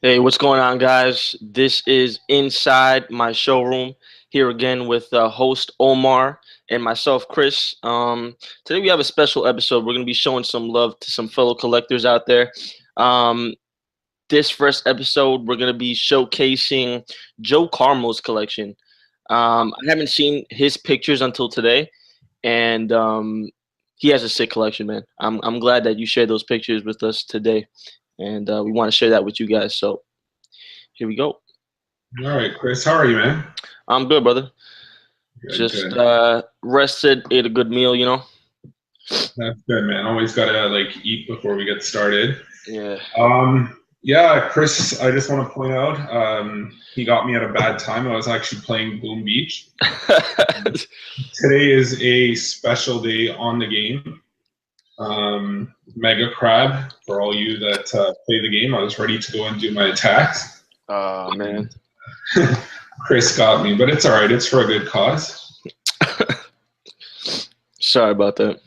Hey, what's going on, guys? This is Inside My Showroom here again with host Omar and myself, Chris. Today we have a special episode. We're going to be showing some love to some fellow collectors out there. Um, this first episode, we're going to be showcasing Joe Carmo's collection. I haven't seen his pictures until today, and he has a sick collection, man. I'm glad that you shared those pictures with us today, and we want to share that with you guys. So here we go. All right, Chris, how are you, man? I'm good, brother. Good, Just good. rested, ate a good meal. That's good, man. Always gotta eat before we get started. Yeah. Yeah, Chris, I just want to point out, he got me at a bad time. I was actually playing Boom Beach. Today is a special day on the game. Mega Crab, for all you that play the game, I was ready to go and do my attacks. Oh, man. Chris got me, but it's all right. It's for a good cause. Sorry about that.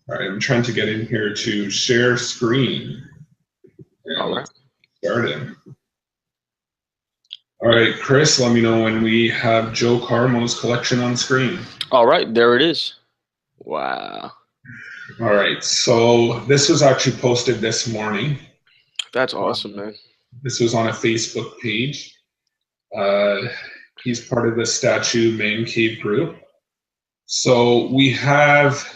All right, I'm trying to get in here to share screen. All right. Started. All right, Chris, let me know when we have Joe Carmo's collection on screen. All right, there it is. Wow. All right, so this was actually posted this morning. That's awesome, man. This was on a Facebook page. He's part of the Statue Man Cave group. So we have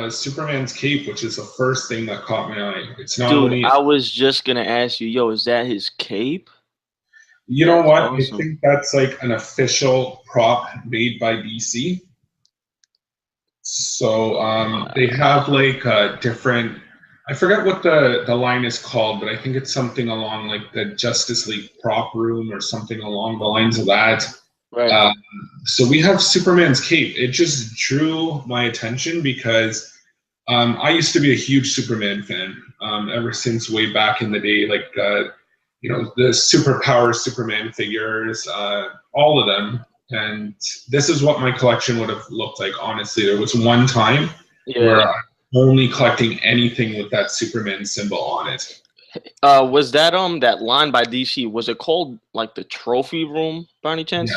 Superman's cape, which is the first thing that caught my eye. It's not Dude, only... I was just going to ask you, yo, is that his cape? You know what? Awesome. I think that's like an official prop made by DC. So they have like different... I forget what the line is called, but I think it's something along like the Justice League prop room or something along the lines of that. Right. So we have Superman's cape. It just drew my attention because I used to be a huge Superman fan ever since way back in the day, like the superpower Superman figures, all of them. And this is what my collection would have looked like, honestly. There was one time where I only collecting anything with that Superman symbol on it. Was that that line by DC, was it called like the trophy room by any chance?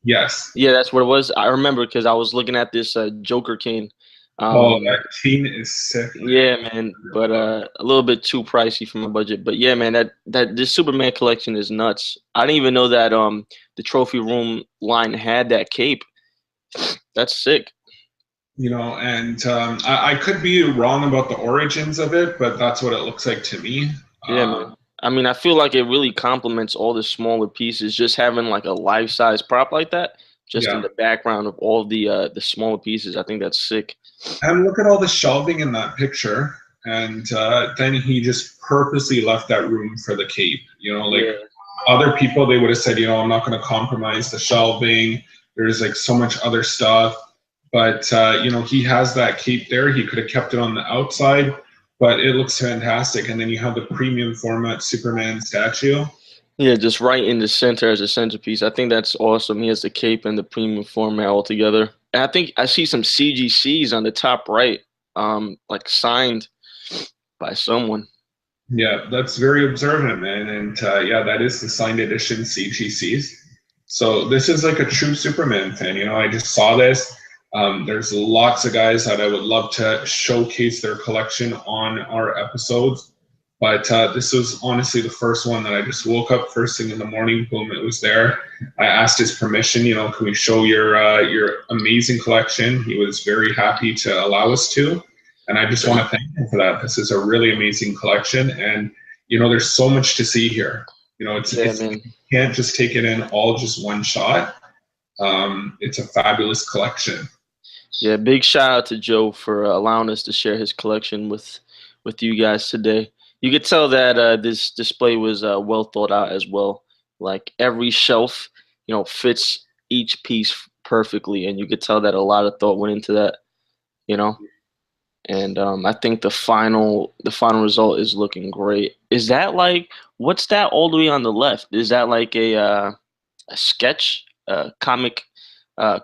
Yes. Yeah, that's what it was. I remember because I was looking at this Joker cane. That cane is sick. Yeah, man, but a little bit too pricey for my budget. But yeah, man, that this Superman collection is nuts. I didn't even know that the trophy room line had that cape. That's sick. You know, and I could be wrong about the origins of it, but that's what it looks like to me. Yeah, man. I mean, I feel like it really complements all the smaller pieces. Just having like a life-size prop like that, just in the background of all the smaller pieces. I think that's sick. And look at all the shelving in that picture. And then he just purposely left that room for the cape. You know, like other people, they would have said, you know, I'm not going to compromise the shelving. There's like so much other stuff. But, you know, he has that cape there. He could have kept it on the outside, but it looks fantastic. And then you have the premium format Superman statue. Yeah, just right in the center as a centerpiece. I think that's awesome. He has the cape and the premium format all together. And I think I see some CGCs on the top right, like signed by someone. Yeah, that's very observant, man. And yeah, that is the signed edition CGCs. So this is like a true Superman fan. You know, I just saw this. There's lots of guys that I would love to showcase their collection on our episodes. But this was honestly the first one that I just woke up first thing in the morning, boom, it was there. I asked his permission, you know, can we show your amazing collection? He was very happy to allow us to. And I just want to thank him for that. This is a really amazing collection. And, you know, there's so much to see here. You know, you can't just take it in all just one shot. It's a fabulous collection. Yeah, big shout out to Joe for allowing us to share his collection with you guys today. You could tell that this display was well thought out as well. Like every shelf, you know, fits each piece perfectly, and you could tell that a lot of thought went into that. You know, and I think the final result is looking great. Is that like what's that all the way on the left? Is that like a sketch, comic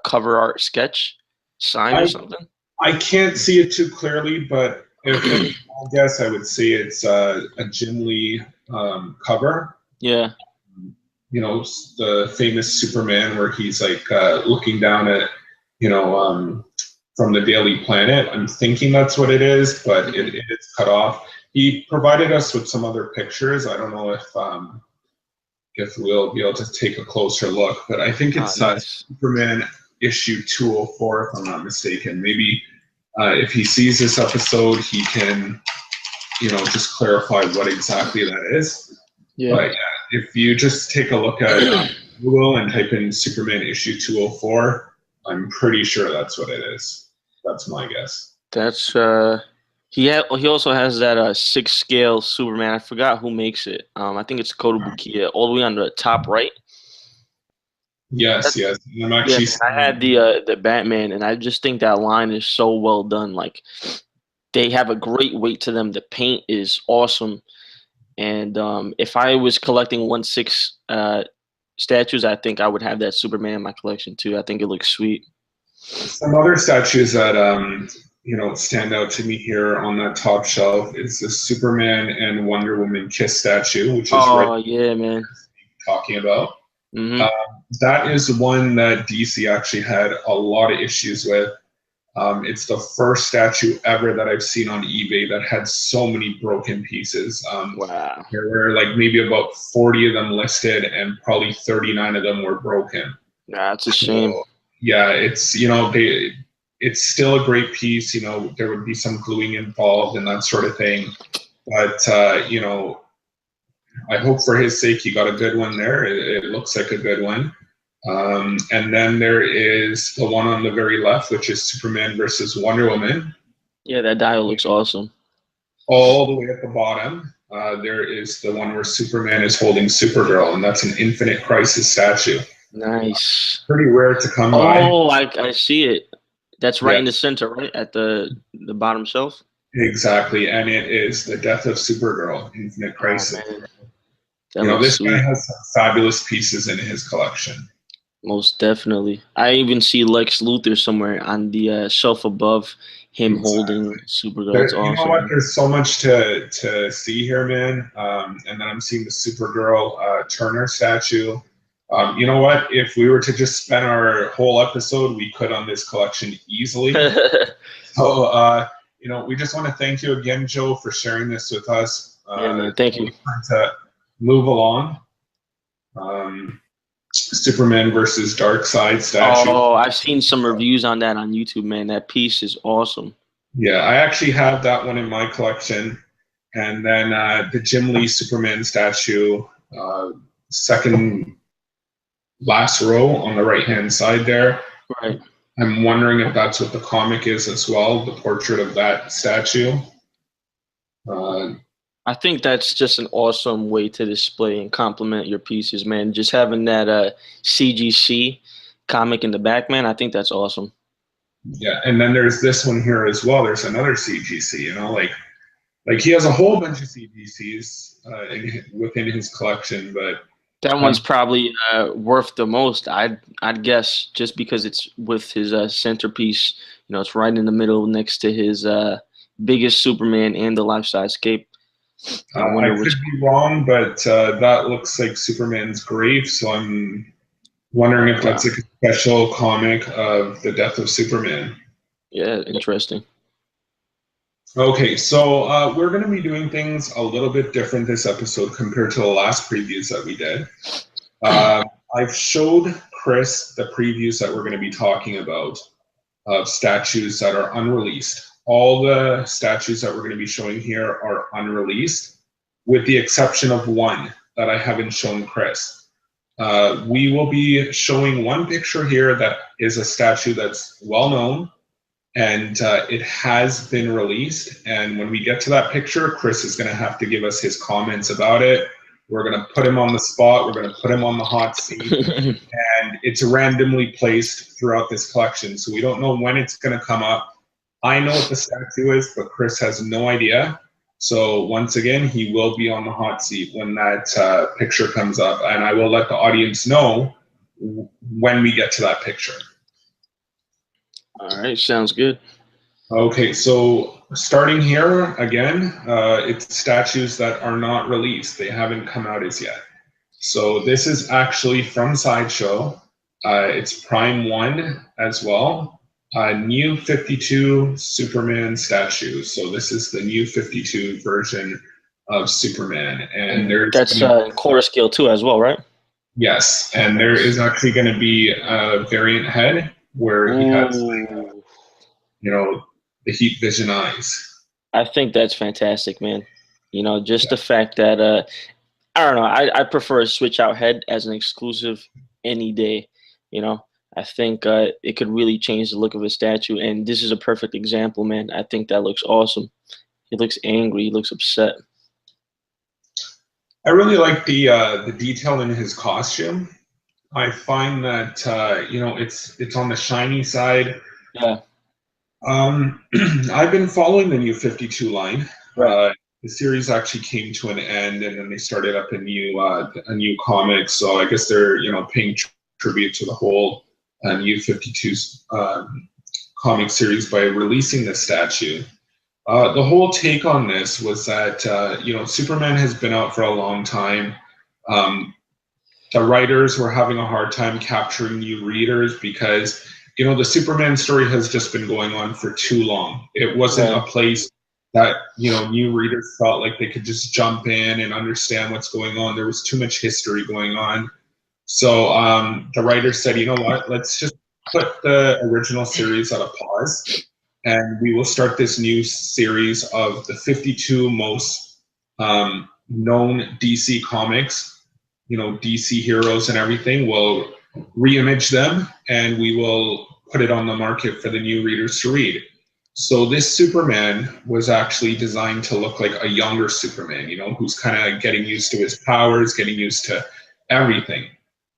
cover art sketch sign or something? I can't see it too clearly, but if I guess I would say it's a Jim Lee cover. Yeah. You know, the famous Superman where he's like looking down at, you know, from the Daily Planet. I'm thinking that's what it is, but it is cut off. He provided us with some other pictures. I don't know if we'll be able to take a closer look, but I think Ah, it's nice. Superman issue 204, if I'm not mistaken. Maybe if he sees this episode, he can, you know, just clarify what exactly that is. Yeah. But yeah, if you just take a look at Google and type in Superman issue 204, I'm pretty sure that's what it is. That's my guess. That's he also has that 6 scale Superman. I forgot who makes it. I think it's Kota Bukiya, all the way on the top right. Yes, That, yes. I'm yeah, actually man. I had the Batman, and I just think that line is so well done. Like they have a great weight to them. The paint is awesome, and if I was collecting 1/6 statues, I think I would have that Superman in my collection too. I think it looks sweet. some other statues that you know stand out to me here on that top shelf is the Superman and Wonder Woman kiss statue, which is right Oh yeah, man. talking about. Mhm. Um, that is one that DC actually had a lot of issues with. It's the first statue ever that I've seen on eBay that had so many broken pieces. Wow. There were like maybe about 40 of them listed, and probably 39 of them were broken. Nah, it's a shame. So yeah, it's you know it's still a great piece. You know, there would be some gluing involved and that sort of thing, but you know, I hope for his sake he got a good one there. It looks like a good one. And then there is the one on the very left, which is Superman versus Wonder Woman. Yeah, that dial looks awesome. All the way at the bottom, there is the one where Superman is holding Supergirl, and that's an Infinite Crisis statue. Nice. Pretty rare to come by. Oh, I see it. That's right Yeah, in the center, right at the bottom shelf. exactly. And it is the death of Supergirl, Infinite Oh Crisis. man, that You know, looks this guy sweet. has some fabulous pieces in his collection. Most definitely. I even see Lex Luthor somewhere on the shelf above him holding Exactly. Supergirl. It's There, you know awesome, what? man. There's so much to see here, man. And then I'm seeing the Supergirl Turner statue. You know what? If we were to just spend our whole episode, we could on this collection easily. So, you know, we just want to thank you again, Joe, for sharing this with us. Yeah, man. It's Thank you. time to move along. Superman versus Darkseid statue. Oh, I've seen some reviews on that on YouTube, man. That piece is awesome. Yeah, I actually have that one in my collection. And then the Jim Lee Superman statue, uh, second last row on the right hand side there. Right. I'm wondering if that's what the comic is as well, the portrait of that statue. Uh, I think that's just an awesome way to display and complement your pieces, man. Just having that CGC comic in the back, man. I think that's awesome. yeah, and then there's this one here as well. There's another CGC, you know, like he has a whole bunch of CGCs within his collection, but That um, one's probably worth the most. I'd guess just because it's with his centerpiece. You know, it's right in the middle next to his biggest Superman and the life-size cape. I I wonder could which. be wrong, but that looks like Superman's grave, so I'm wondering Oh if wow. that's like a special comic of the death of Superman. Yeah, interesting. Okay, so we're going to be doing things a little bit different this episode compared to the last previews that we did. Uh, I've showed Chris the previews that we're going to be talking about of statues that are unreleased. All the statues that we're going to be showing here are unreleased, with the exception of one that I haven't shown Chris. We will be showing one picture here that is a statue that's well known, and it has been released. And when we get to that picture, Chris is going to have to give us his comments about it. We're going to put him on the spot. We're going to put him on the hot seat. And it's randomly placed throughout this collection. So we don't know when it's going to come up. I know what the statue is, but Chris has no idea. So once again, he will be on the hot seat when that picture comes up. And I will let the audience know when we get to that picture. All right, sounds good. Okay, so starting here again, it's statues that are not released. They haven't come out as yet. So this is actually from Sideshow. It's Prime 1 as well. New 52 Superman statue. So this is the new 52 version of Superman. And there's That's quarter scale too as well, right? yes, and there Nice. is actually going to be a variant head where he has, Ooh, you know, the heat vision eyes. I think that's fantastic, man. You know, just the fact that I don't know, I prefer a switch out head as an exclusive any day. You know, I think it could really change the look of a statue, and this is a perfect example, man. I think that looks awesome. He looks angry. He looks upset. I really like the detail in his costume. I find that it's on the shiny side. Yeah. I've been following the new 52 line. Right. The series actually came to an end, and then they started up a new comic. So I guess they're paying tribute to the whole new 52's comic series by releasing the statue. The whole take on this was that Superman has been out for a long time. Um, the writers were having a hard time capturing new readers because the Superman story has just been going on for too long. It wasn't a Right. place that new readers felt like they could just jump in and understand what's going on. There was too much history going on. So the writers said, you know what, let's just put the original series at a pause, and we will start this new series of the 52 most known DC comics, DC heroes and everything. We'll reimage them, and we will put it on the market for the new readers to read. So this Superman was actually designed to look like a younger Superman, who's kind of getting used to his powers, getting used to everything.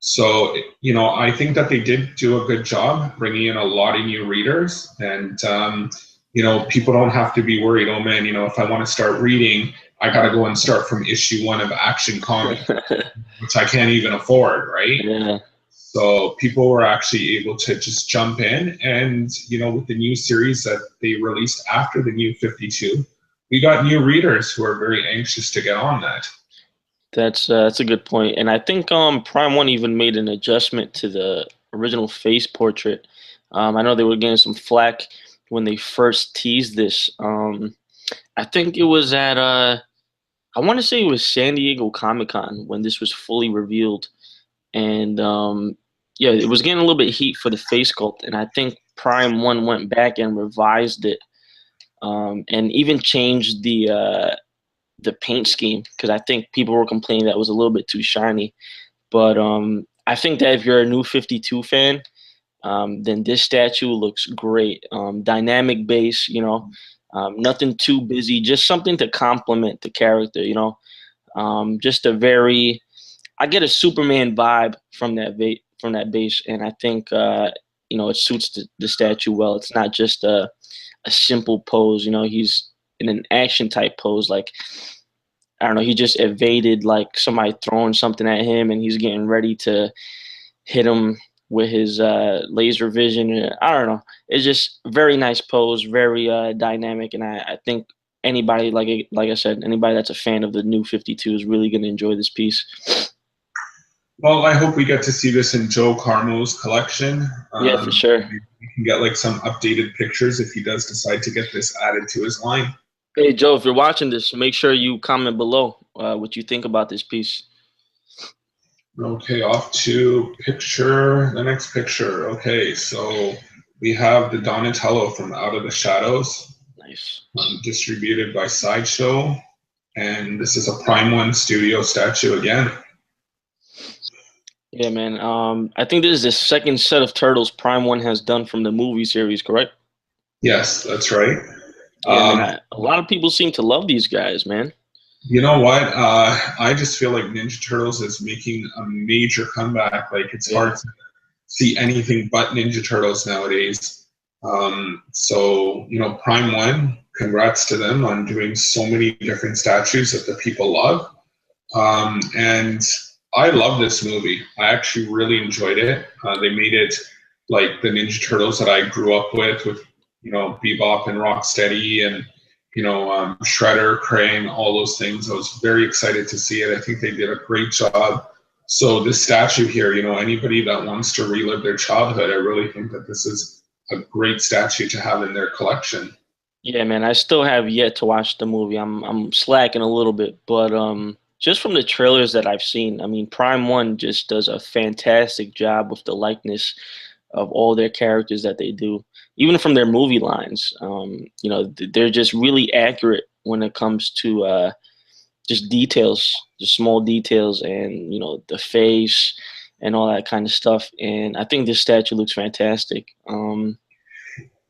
So, I think that they did do a good job bringing in a lot of new readers, and people don't have to be worried. Oh man, if I want to start reading, I got to go and start from issue 1 of Action Comics, which I can't even afford, right? Yeah. So people were actually able to just jump in, and with the new series that they released after the new 52, we got new readers who are very anxious to get on that. That's a good point, and I think Prime One even made an adjustment to the original face portrait. I know they were getting some flack when they first teased this. I think it was at I want to say it was San Diego Comic Con when this was fully revealed, and yeah, it was getting a little bit heat for the face sculpt, and I think Prime One went back and revised it, and even changed the paint scheme because I think people were complaining that it was a little bit too shiny. But I think that if you're a new 52 fan, then this statue looks great. Dynamic base, nothing too busy, just something to complement the character, just a very, I get a Superman vibe from from that base, and I think it suits the statue well. It's not just a simple pose, he's in an action type pose, like I don't know, he just evaded like somebody throwing something at him, and he's getting ready to hit him with his laser vision. I don't know. It's just very nice pose, very dynamic, and I think anybody, like I said, anybody that's a fan of the new 52 is really going to enjoy this piece. Well, I hope we get to see this in Joe Carmo's collection. Yeah, for sure. Maybe we can get like some updated pictures if he does decide to get this added to his line. Hey, Joe, if you're watching this, make sure you comment below what you think about this piece. Okay, off to the next picture. Okay, so we have the Donatello from Out of the Shadows, Nice. distributed by Sideshow, and this is a Prime One Studio statue again. Yeah, man. I think this is the second set of turtles Prime One has done from the movie series, correct? Yes, that's right. Yeah, man. A lot of people seem to love these guys, man. You know what? I just feel like Ninja Turtles is making a major comeback. Like it's hard to see anything but Ninja Turtles nowadays. So Prime One, congrats to them on doing so many different statues that the people love. And I love this movie. I actually really enjoyed it. They made it like the Ninja Turtles that I grew up with Bebop and Rocksteady, and Shredder, Krang, all those things. I was very excited to see it. I think they did a great job. So this statue here, anybody that wants to relive their childhood, I really think that this is a great statue to have in their collection. Yeah, man, I still have yet to watch the movie. I'm slacking a little bit, but just from the trailers that I've seen, I mean, Prime One just does a fantastic job with the likeness of all their characters that they do, even from their movie lines. They're just really accurate when it comes to just details, the small details, and the face and all that kind of stuff. And I think this statue looks fantastic.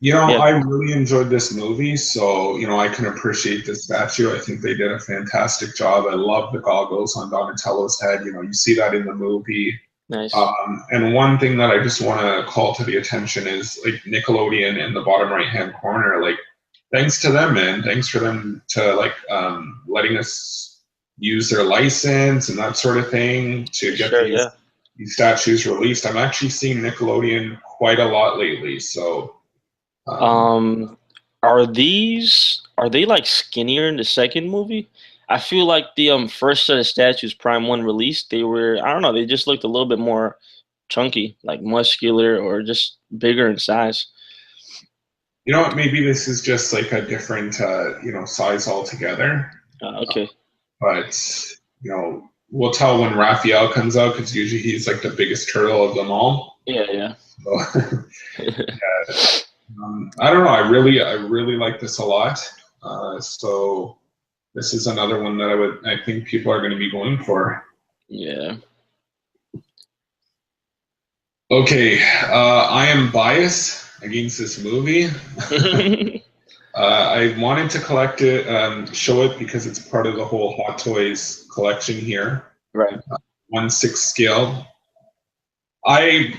Yeah, I really enjoyed this movie, so I can appreciate the statue. I think they did a fantastic job. I love the goggles on Donatello's head. You see that in the movie. nice. And one thing that I just want to call to the attention is like Nickelodeon in the bottom right hand corner. Like, thanks to them, man. Thanks for them to letting us use their license and that sort of thing to get Sure, yeah. these statues released. I'm actually seeing Nickelodeon quite a lot lately. So um, Um, are they like skinnier in the second movie? I feel like the first set of statues Prime One released, they were, I don't know, they just looked a little bit more chunky, like muscular or just bigger in size. you know what? Maybe this is just like a different size altogether. Okay. But we'll tell when Raphael comes out because usually he's like the biggest turtle of them all. Yeah, So, yeah. I don't know. I really like this a lot. So this is another one that I think people are going to be going for. Yeah. Okay, I am biased against this movie. I wanted to collect it, show it because it's part of the whole Hot Toys collection here. Right. 1/6 scale. I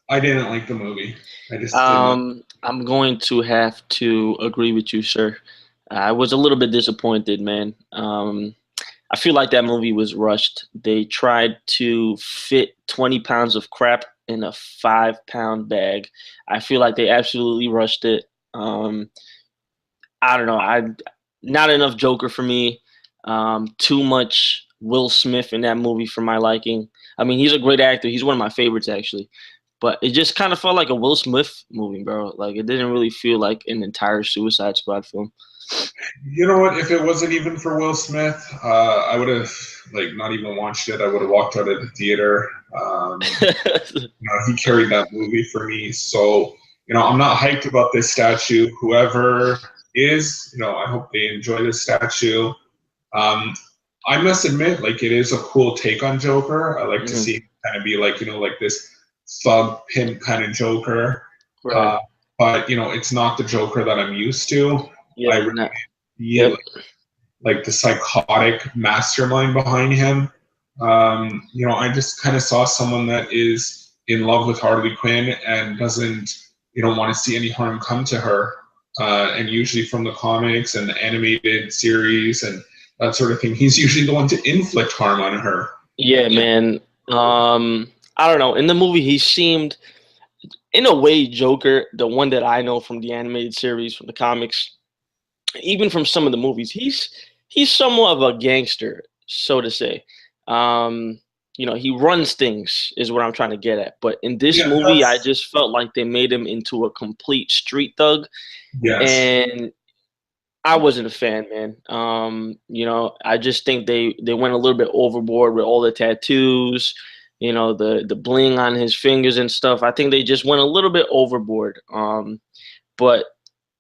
I didn't like the movie. I just didn't. I'm going to have to agree with you, sir. I was a little bit disappointed, man. I feel like that movie was rushed. They tried to fit 20 pounds of crap in a 5 pound bag. I feel like they absolutely rushed it. I don't know. I Not enough Joker for me. Too much Will Smith in that movie for my liking. I mean, he's a great actor. He's one of my favorites actually. But it just kind of felt like a Will Smith movie, bro. Like it didn't really feel like an entire Suicide Squad film. You know what? If it wasn't even for Will Smith, I would have not even watched it. I would have walked out of the theater. He carried that movie for me. So I'm not hyped about this statue. Whoever is, I hope they enjoy this statue. Um, I must admit, like it is a cool take on Joker. I like to Mhm. see him kind of be like this thug pimp kind of Joker. Right. Uh, but it's not the Joker that I'm used to. I Yeah. really Nah. see Yep. like the psychotic mastermind behind him. I just kind of saw someone that is in love with Harley Quinn and doesn't, want to see any harm come to her. And usually from the comics and the animated series and that sort of thing, he's usually the one to inflict harm on her. Yeah, man. I don't know. In the movie, he seemed, in a way, Joker, the one that I know from the animated series, from the comics, even from some of the movies, he's somewhat of a gangster, so to say. Um, he runs things, is what I'm trying to get at. But in this Yeah, movie, I that's just felt like they made him into a complete street thug, yes. and I wasn't a fan, man. I just think they went a little bit overboard with all the tattoos, the bling on his fingers and stuff. I think they just went a little bit overboard. But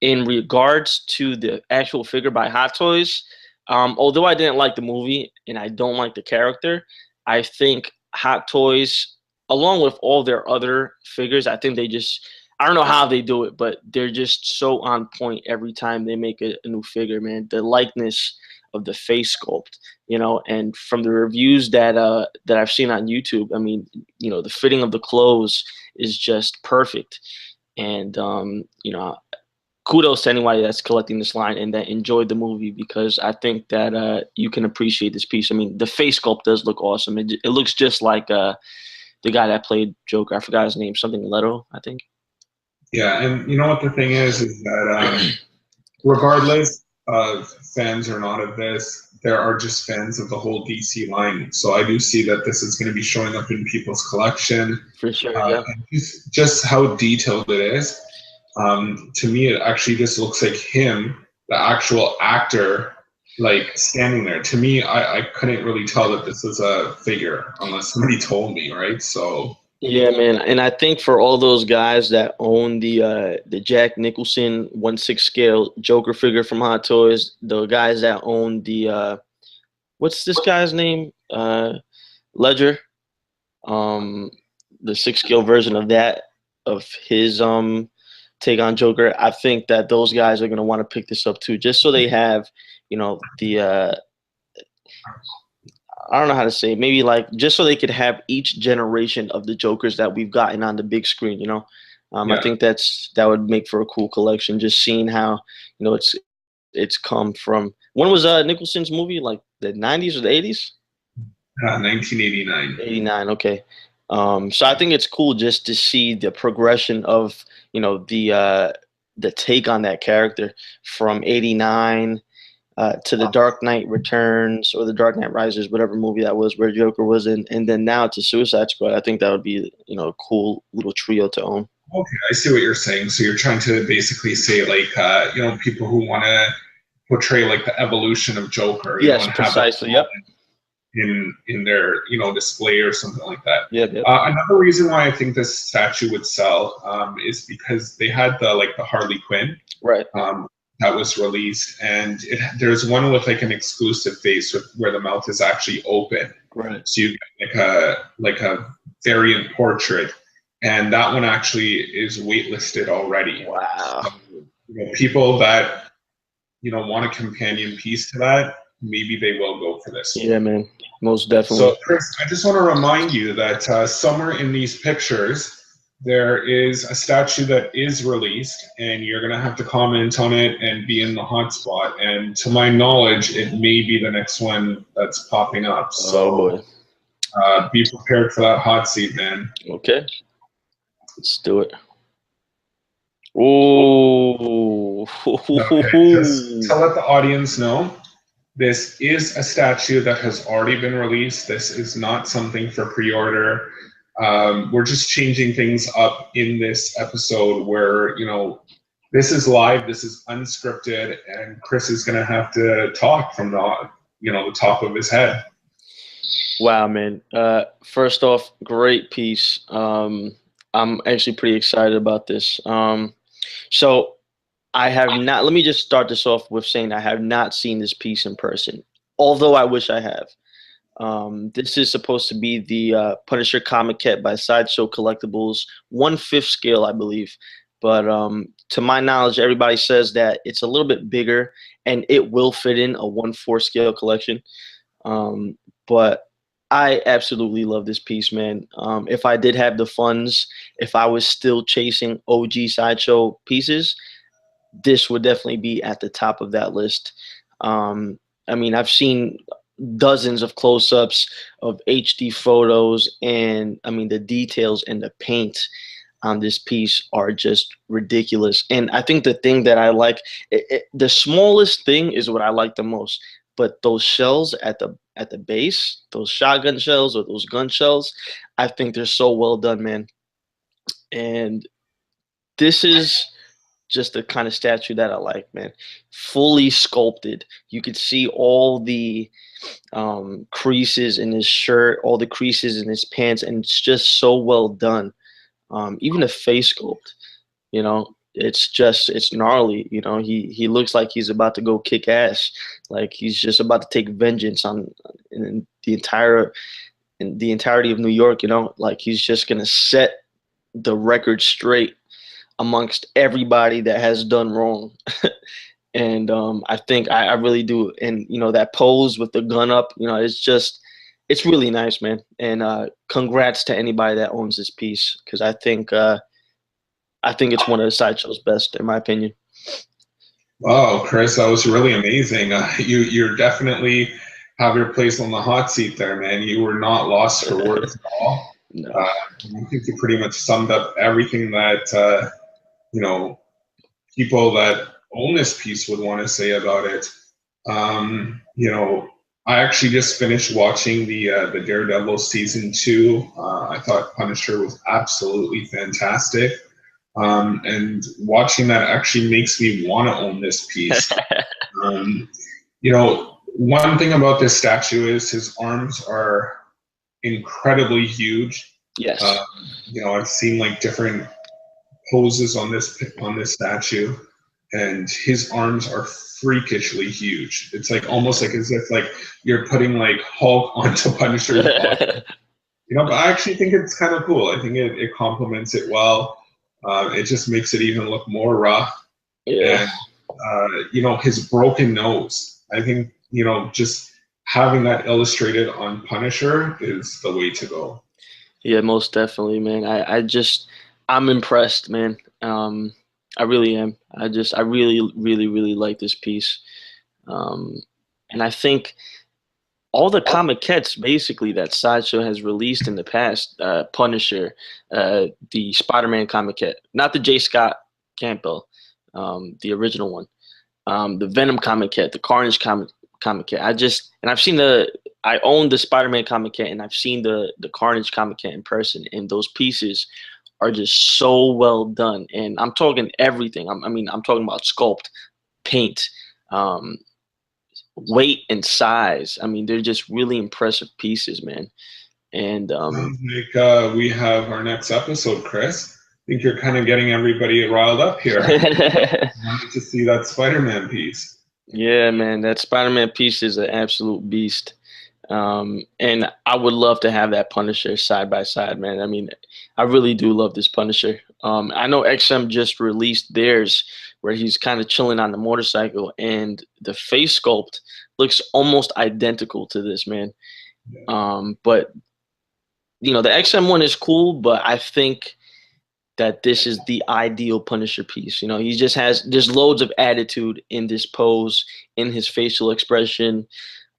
in regards to the actual figure by Hot Toys, although I didn't like the movie and I don't like the character, I think Hot Toys, along with all their other figures, I think they just, I don't know how they do it, but they're just so on point every time they make a new figure, man. The likeness of the face sculpt, and from the reviews that I've seen on YouTube, I mean, the fitting of the clothes is just perfect. And kudos to anybody that's collecting this line and that enjoyed the movie because I think that you can appreciate this piece. I mean, the face sculpt does look awesome. It looks just like the guy that played Joker. I forgot his name, something Leto, I think. Yeah, and you know what the thing is that regardless fans or not of this, there are just fans of the whole DC line. So I do see that this is going to be showing up in people's collection. For sure, yeah. And just how detailed it is. To me, it actually just looks like him, the actual actor, like standing there. To me, I couldn't really tell that this was a figure unless somebody told me, right? So Yeah, man, and I think for all those guys that own the Jack Nicholson 1/6 scale Joker figure from Hot Toys, the guys that own the what's this guy's name? Ledger, um, the 6 scale version of that of his take on Joker. I think that those guys are gonna want to pick this up too, just so they have, the I don't know how to say it, maybe like just so they could have each generation of the Jokers that we've gotten on the big screen. I yeah, think that would make for a cool collection. Just seeing how it's come from when was Nicholson's movie, like the 90s or the 80s? 1989. 89. Okay. So I think it's cool just to see the progression of the take on that character from 89 to the Dark Knight Returns or the Dark Knight Rises, whatever movie that was where Joker was in, and then now to Suicide Squad. I think that would be a cool little trio to own. Okay, I see what you're saying. So you're trying to basically say, like, people who want to portray like the evolution of Joker, Yes, and have that precisely. Yep. in their display or something like that. Yep. Yep. Another reason why I think this statue would sell is because they had the Harley Quinn, Right. that was released, and there's one with like an exclusive face where the mouth is actually open. Right. So you get like a variant portrait, and that one actually is waitlisted already. Wow. So, people that want a companion piece to that, maybe they will go for this one. Yeah, man. Most definitely. So, Chris, I just want to remind you that somewhere in these pictures, there is a statue that is released, and you're going to have to comment on it and be in the hot spot. And to my knowledge, it may be the next one that's popping up. So, boy. Be prepared for that hot seat, man. Okay. Let's do it. Ooh. Okay, just to let the audience know, this is a statue that has already been released. This is not something for pre-order. We're just changing things up in this episode where, this is live, this is unscripted, and Chris is going to have to talk from the top of his head. Wow, man. First off, great piece. I'm actually pretty excited about this. So I have not, let me just start this off with saying I have not seen this piece in person, although I wish I have. This is supposed to be the Punisher comic kit by Sideshow Collectibles, 1/5 scale, I believe. But to my knowledge, everybody says that it's a little bit bigger and it will fit in a 1/4 scale collection. But I absolutely love this piece, man. If I did have the funds, if I was still chasing OG Sideshow pieces, this would definitely be at the top of that list. I mean, I've seen dozens of close-ups of HD photos, and I mean, the details and the paint on this piece are just ridiculous. And I think the thing that I like, the smallest thing is what I like the most. But those shells at the base, those shotgun shells or those gun shells, I think they're so well done, man. And this is just the kind of statue that I like, man. Fully sculpted. You could see all the creases in his shirt, all the creases in his pants, and it's just so well done. Even the face sculpt, it's gnarly. He looks like he's about to go kick ass, like he's just about to take vengeance on in the entirety of New York. Like he's just gonna set the record straight amongst everybody that has done wrong. And I think I really do. And that pose with the gun up, it's really nice, man. And congrats to anybody that owns this piece, because I think it's one of the Sideshow's best, in my opinion. Wow, Chris, that was really amazing. You're definitely have your place on the hot seat there, man. You were not lost for words at all. No. I think you pretty much summed up everything that people that own this piece would want to say about it. You know, I actually just finished watching the Daredevil season 2. I thought Punisher was absolutely fantastic. And watching that actually makes me want to own this piece. Um, you know, one thing about this statue is his arms are incredibly huge. Yes. Um, you know, I've seen like different poses on this statue, and his arms are freakishly huge. It's like almost like as if like you're putting like Hulk onto Punisher's body. You know, but I actually think it's kind of cool. I think it complements it well. It just makes it even look more rough. Yeah. And you know, his broken nose. I think, you know, just having that illustrated on Punisher is the way to go. Yeah, most definitely, man. I'm impressed, man. I really am. I really, really, really like this piece. Um, and I think all the comiquettes basically that Sideshow has released in the past, Punisher, the Spider-Man comiquette, not the J. Scott Campbell, the original one, the Venom comiquette, the Carnage comiquette. And I own the Spider-Man comiquette, and I've seen the Carnage comiquette in person, and those pieces are just so well done. And I'm talking everything. I'm talking about sculpt, paint, um, weight, and size. I mean, they're just really impressive pieces, man. And Sounds like we have our next episode, Chris. I think you're kind of getting everybody riled up here. Wanted to see that Spider-Man piece. yeah, man, that Spider-Man piece is an absolute beast. And I would love to have that Punisher side by side, man. I mean, I really do love this Punisher. I know XM just released theirs where he's kind of chilling on the motorcycle, and the face sculpt looks almost identical to this, man. But you know, the XM one is cool, but I think that this is the ideal Punisher piece. You know, he just has there's loads of attitude in this pose, in his facial expression.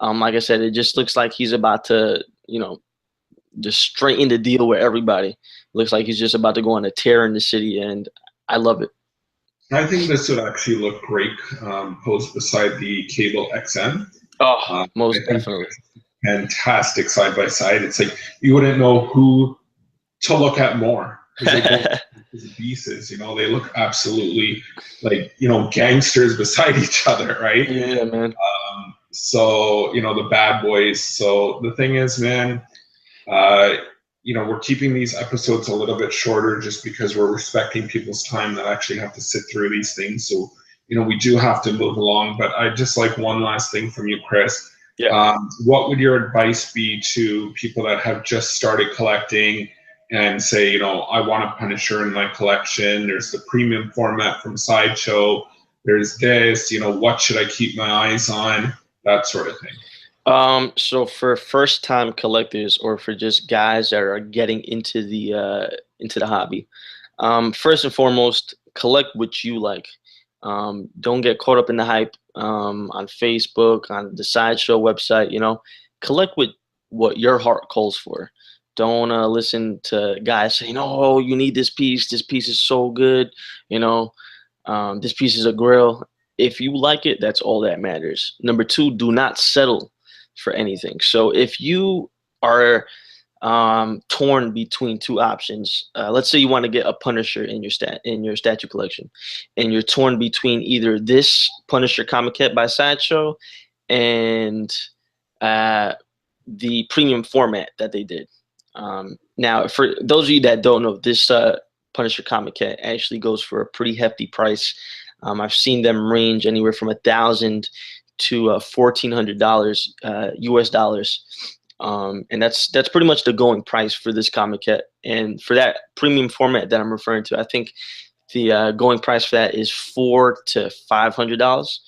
Like I said, it just looks like he's about to, you know, just straighten the deal with everybody. Looks like he's just about to go on a tear in the city, and I love it. I think this would actually look great posed beside the Cable XM. Oh, I most think definitely. fantastic side by side. It's like you wouldn't know who to look at more because they both as pieces. You know, they look absolutely like, you know, gangsters beside each other, right? Yeah, man. So, you know, the bad boys. So the thing is, man, uh, you know, we're keeping these episodes a little bit shorter just because we're respecting people's time that actually have to sit through these things. So, you know, we do have to move along. But I just like one last thing from you, Chris. Yeah. What would your advice be to people that have just started collecting and say, you know, I want a Punisher in my collection? There's the premium format from Sideshow. There's this, you know, what should I keep my eyes on? That sort of thing. So for first time collectors or for just guys that are getting into the hobby, first and foremost, collect what you like. Don't get caught up in the hype on Facebook, on the Sideshow website. You know, collect what your heart calls for. Don't listen to guys saying, "Oh, you need this piece. This piece is so good." You know, this piece is a grill. If you like it, that's all that matters. Number two, do not settle for anything. So if you are torn between two options, let's say you want to get a Punisher in your statue collection, and you're torn between either this Punisher comic kit by Sideshow and uh, the premium format that they did. Now, for those of you that don't know, this Punisher comic kit actually goes for a pretty hefty price. I've seen them range anywhere from 1,000 to $1,400 US dollars, and that's pretty much the going price for this comic kit. And for that premium format that I'm referring to, I think the going price for that is $400 to $500.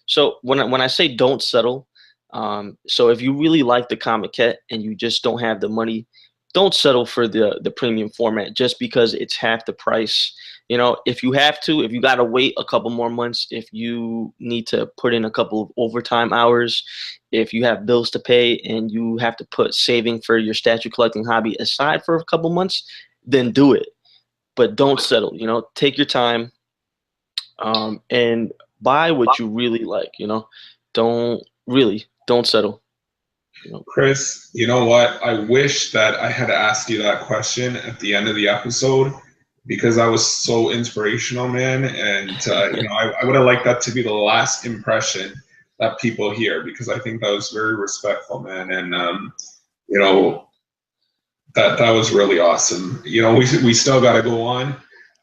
So when I say don't settle, so if you really like the comic kit and you just don't have the money, don't settle for the premium format just because it's half the price. You know, if you have to, if you got to wait a couple more months, if you need to put in a couple of overtime hours, if you have bills to pay and you have to put saving for your statue collecting hobby aside for a couple months, then do it. But don't settle. You know, take your time. And buy what you really like. Don't settle. Chris, you know what? I wish that I had asked you that question at the end of the episode because that was so inspirational, man. And I would have liked that to be the last impression that people hear because I think that was very respectful, man. And you know that was really awesome. We still got to go on,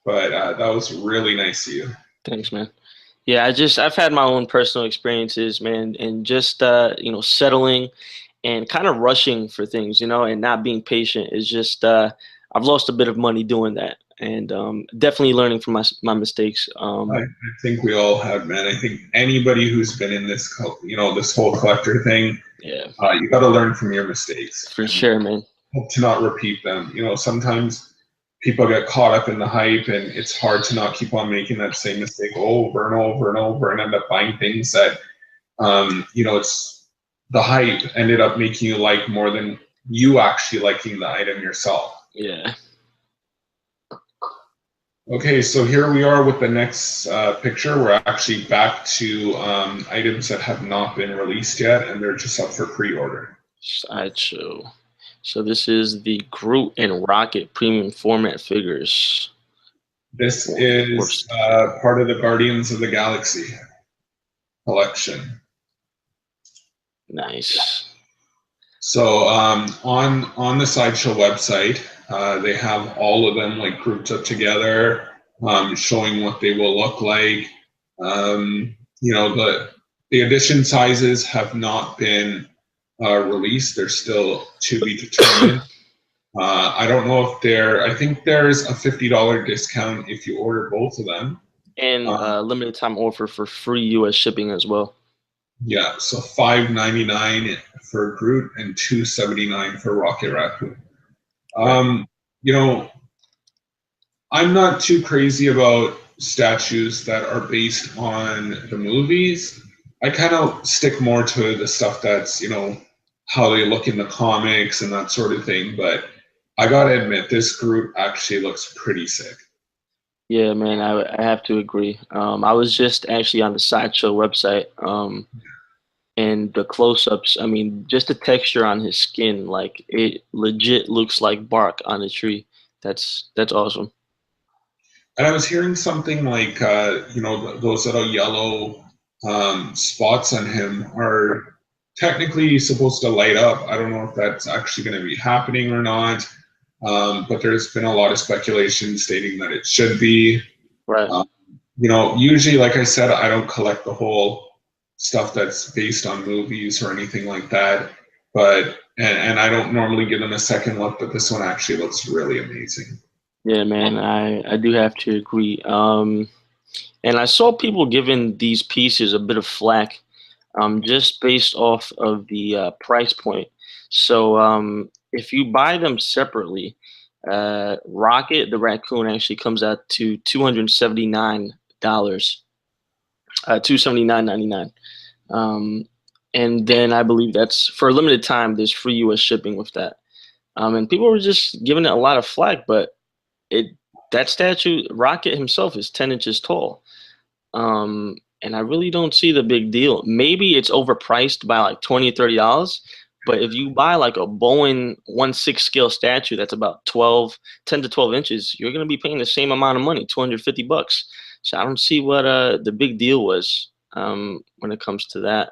but that was really nice of you. Thanks, man. Yeah, I've had my own personal experiences, man, and just settling and kind of rushing for things, and not being patient is just I've lost a bit of money doing that, and definitely learning from my mistakes. I think we all have, man. I think anybody who's been in this, this whole collector thing, Yeah, you got to learn from your mistakes for and sure, man. hope to not repeat them. Sometimes people get caught up in the hype, and it's hard to not keep on making that same mistake over and over and over, and end up buying things that, it's the hype ended up making you like more than you actually liking the item yourself. Yeah. Okay, so here we are with the next picture. We're actually back to items that have not been released yet, and they're just up for pre-order. Sideshow. So this is the Groot and Rocket premium format figures. This is part of the Guardians of the Galaxy collection. Nice. So on the Sideshow website, they have all of them like grouped up together, showing what they will look like. The edition sizes have not been released; they're still to be determined. I don't know if I think there's a $50 discount if you order both of them, and limited time offer for free U.S. shipping as well. Yeah, so $5.99 for Groot and $2.79 for Rocket Raccoon. I'm not too crazy about statues that are based on the movies. I kind of stick more to the stuff that's, how they look in the comics and that sort of thing. But I gotta admit, this Groot actually looks pretty sick. Yeah, man, I have to agree. I was just actually on the Sideshow website, and the close-ups. I mean, just the texture on his skin, like it legit looks like bark on a tree. That's awesome. And I was hearing something like, those little yellow spots on him are technically supposed to light up. I don't know if that's actually going to be happening or not. But there's been a lot of speculation stating that it should be. Right. Usually, like I said, I don't collect the whole stuff that's based on movies or anything like that. But and I don't normally give them a second look, but this one actually looks really amazing. Yeah, man, I do have to agree. And I saw people giving these pieces a bit of flack, just based off of the price point. So if you buy them separately, Rocket the raccoon actually comes out to $279, $279.99. And then I believe that's for a limited time. There's free U.S. shipping with that. And people were just giving it a lot of flack, but it that statue, Rocket himself, is 10 inches tall. And I really don't see the big deal. Maybe it's overpriced by like $20 or $30, but if you buy like a Bowen 1/6 scale statue that's about 10 to 12 inches, you're gonna be paying the same amount of money, $250. So I don't see what the big deal was when it comes to that.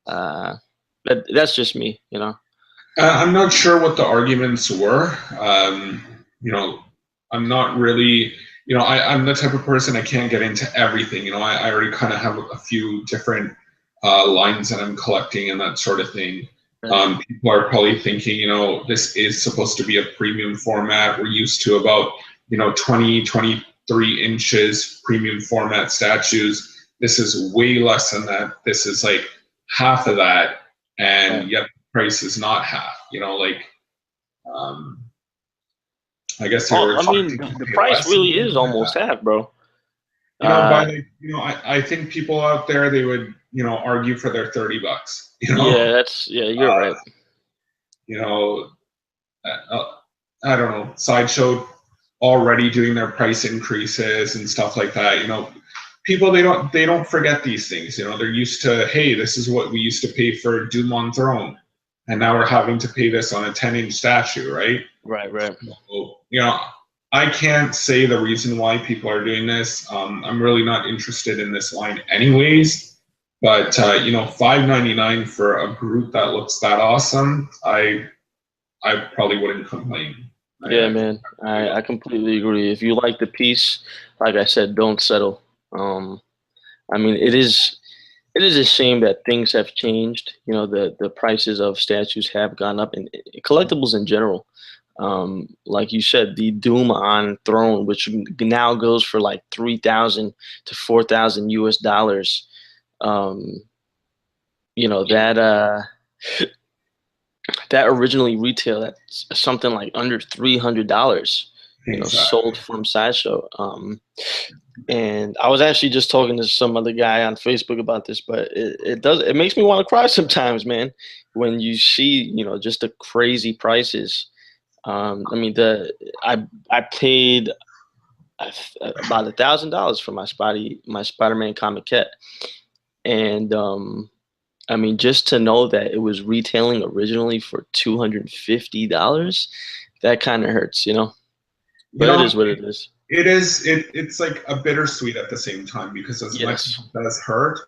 That's just me. I'm not sure what the arguments were. I'm not really, I'm the type of person I can't get into everything. I already kind of have a few different lines that I'm collecting and that sort of thing. Right. People are probably thinking, this is supposed to be a premium format. We're used to about, 20, 23 inches premium format statues. This is way less than that. This is like half of that. And Right. yet the price is not half, I guess they Oh, were I trying mean, to the pay price less or really is something like almost that. half, bro. By Uh, the, I think people out there, they would, argue for their $30, yeah, you're uh, right. you know, I don't know, Sideshow already doing their price increases and stuff like that. people, they don't forget these things. You know, they're used to, hey, this is what we used to pay for Doom on Throne, and now we're having to pay this on a 10-inch statue, right? Right, right. So, you know, I can't say the reason why people are doing this. I'm really not interested in this line, anyways. But you know, $5.99 for a group that looks that awesome, I probably wouldn't complain. Yeah, I man. really I completely agree. If you like the piece, like I said, don't settle. I mean, it is a shame that things have changed. You know, the prices of statues have gone up, and collectibles in general. Like you said, the Doom on Throne, which now goes for like 3,000 to 4,000 US dollars. Um, you know that originally retailed at something like under $300. You know, sold exactly. from Sideshow. And I was actually just talking to some other guy on Facebook about this, but it makes me want to cry sometimes, man, when you see, you know, just the crazy prices. I mean, I paid about $1,000 for my Spider-Man comic kit, and I mean, just to know that it was retailing originally for $250, that kind of hurts, you know. You But it know, is what it is. it's like a bittersweet at the same time, because as much as Yes. it does hurt,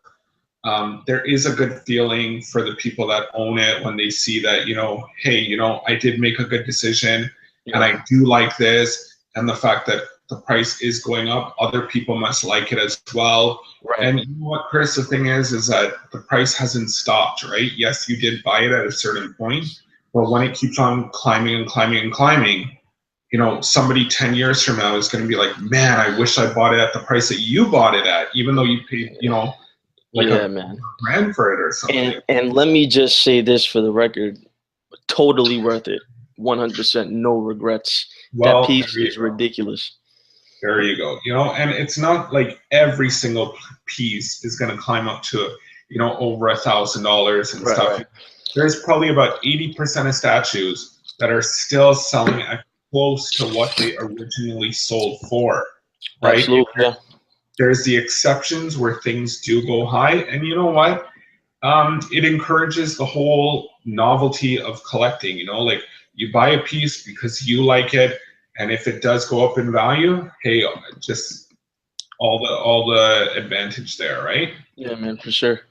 there is a good feeling for the people that own it when they see that, you know, hey, you know, I did make a good decision, and Yeah. I do like this, and the fact that the price is going up, other people must like it as well. Right. And you know what, Chris, the thing is that the price hasn't stopped, right? Yes, you did buy it at a certain point, but when it keeps on climbing and climbing and climbing, you know, somebody 10 years from now is going to be like, man, I wish I bought it at the price that you bought it at, even though you paid, you know, like Yeah, a man. grand for it or something. And let me just say this for the record, totally worth it. 100% no regrets. That Well, piece there you is go. ridiculous. There you go. You know, and it's not like every single piece is going to climb up to, you know, over $1,000 and Right, stuff. right. There's probably about 80% of statues that are still selling at close to what they originally sold for, right? Absolutely, yeah. There's the exceptions where things do go high, and you know what? It encourages the whole novelty of collecting. You know, like you buy a piece because you like it, and if it does go up in value, hey, just all the advantage there, right? Yeah, man, for sure.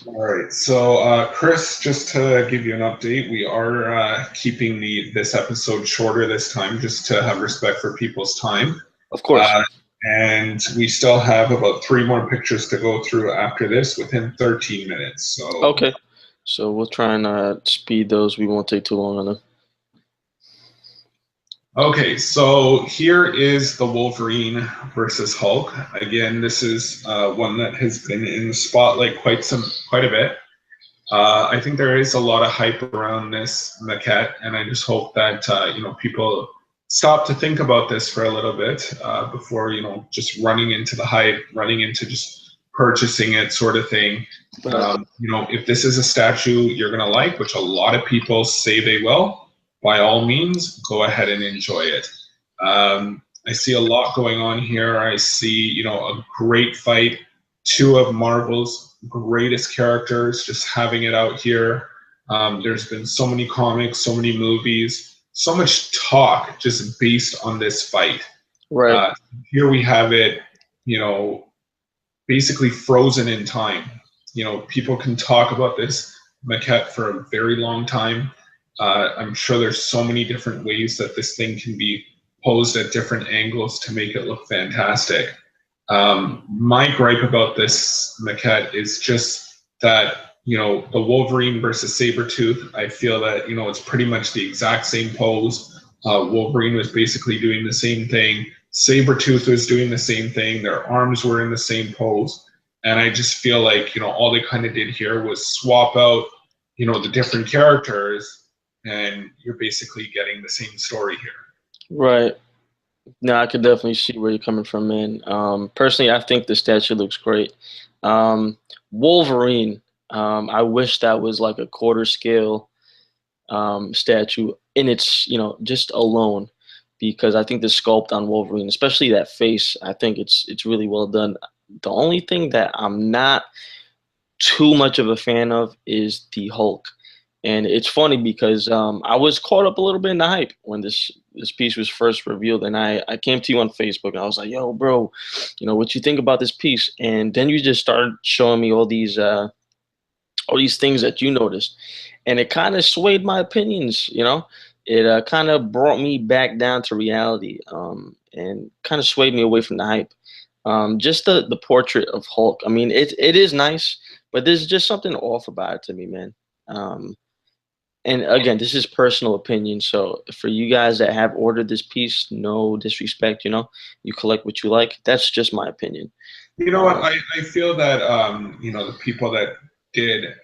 All right. So, Chris, just to give you an update, we are keeping the this episode shorter this time, just to have respect for people's time. Of course. Uh, and we still have about 3 more pictures to go through after this within 13 minutes. So, Okay. So we'll try and speed those. We won't take too long on them. okay, so here is the Wolverine versus Hulk. Again, this is one that has been in the spotlight quite a bit. I think there is a lot of hype around this maquette, and I just hope that you know, people stop to think about this for a little bit before, you know, just running into the hype, running into just purchasing it, sort of thing. Right. You know, if this is a statue you're gonna like, which a lot of people say they will, by all means, go ahead and enjoy it. I see a lot going on here. I see, you know, a great fight, two of Marvel's greatest characters, just having it out here. There's been so many comics, so many movies, so much talk just based on this fight. Right. Uh, Here we have it, you know, basically frozen in time. You know, people can talk about this maquette for a very long time. I'm sure there's so many different ways that this thing can be posed at different angles to make it look fantastic. My gripe about this maquette is just that, you know, the Wolverine versus Sabretooth, I feel that, you know, it's pretty much the exact same pose. Wolverine was basically doing the same thing. Sabretooth was doing the same thing. Their arms were in the same pose. And I just feel like, you know, all they kind of did here was swap out, you know, the different characters, and you're basically getting the same story here. Right. No, I could definitely see where you're coming from, man. Personally, I think the statue looks great. Um, Wolverine, I wish that was like a quarter scale statue in its, you know, just alone, because I think the sculpt on Wolverine, especially that face, I think it's really well done. The only thing that I'm not too much of a fan of is the Hulk. And it's funny because I was caught up a little bit in the hype when this piece was first revealed, and I came to you on Facebook and I was like, "Yo, bro, what you think about this piece?" And then you just started showing me all these things that you noticed, and it kind of swayed my opinions. It kind of brought me back down to reality, and kind of swayed me away from the hype. Just the portrait of Hulk. I mean, it is nice, but there's just something off about it to me, man. Um, and again, this is personal opinion. So for you guys that have ordered this piece, no disrespect. You collect what you like. That's just my opinion. You know what? Um, I feel that the people that did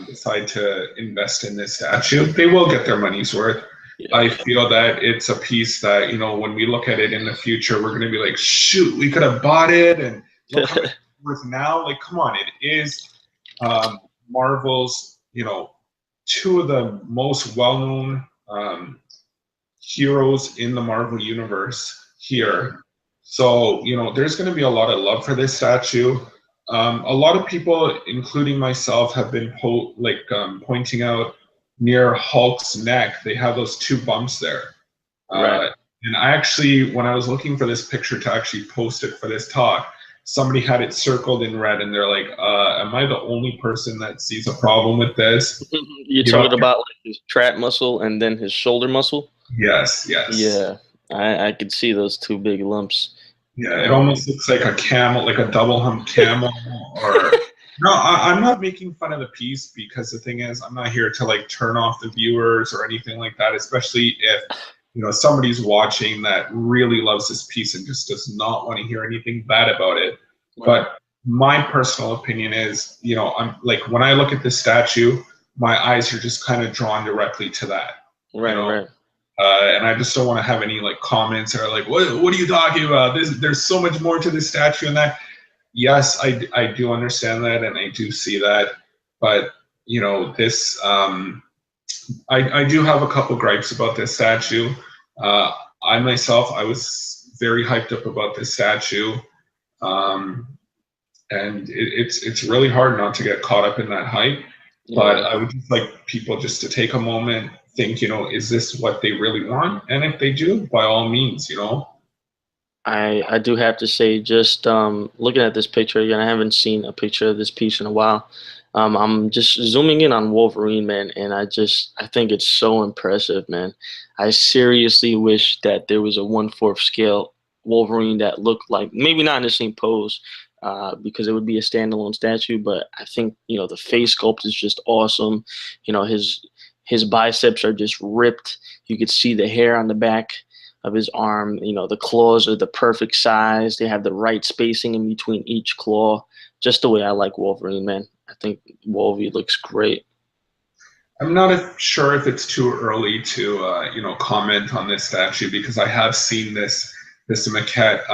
decide to invest in this statue, they will get their money's worth. yeah. I feel that it's a piece that, when we look at it in the future, we're going to be like, shoot, we could have bought it, and look how much it's worth now. Like, come on, it is Marvel's, two of the most well-known heroes in the Marvel universe Yeah. here. So, there's going to be a lot of love for this statue. A lot of people, including myself, have been pointing out near Hulk's neck, they have those two bumps there. Right. And I actually, when I was looking for this picture to actually post it for this talk, somebody had it circled in red, and they're like, am I the only person that sees a problem with this? You're You know, talking about like his trap muscle and then his shoulder muscle. yes, yes. Yeah, I could see those two big lumps. Yeah, it Um, almost looks like a camel, like a double hump camel. Or no, I'm not making fun of the piece, because the thing is, I'm not here to like turn off the viewers or anything like that. Especially if somebody's watching that really loves this piece and just does not want to hear anything bad about it. right, But my personal opinion is, I'm like, when I look at this statue, my eyes are just kind of drawn directly to that. You right, know, right. and I just don't want to have any like comments or like, what are you talking about? There's so much more to this statue and that. Yes, I do understand that, and I do see that, but this I do have a couple gripes about this statue. Uh, I myself, I was very hyped up about this statue, um, and it's really hard not to get caught up in that hype. But Yeah. I would just like people just to take a moment, think, is this what they really want? And if they do, by all means. I do have to say, just looking at this picture again, I haven't seen a picture of this piece in a while. I'm just zooming in on Wolverine, man, and I think it's so impressive, man. I seriously wish that there was a 1/4 scale Wolverine that looked like, maybe not in the same pose, because it would be a standalone statue. But I think the face sculpt is just awesome. His biceps are just ripped. You could see the hair on the back of his arm. The claws are the perfect size. They have the right spacing in between each claw. Just the way I like Wolverine, man. I think Wolverine looks great. I'm not sure if it's too early to comment on this statue, because I have seen this maquette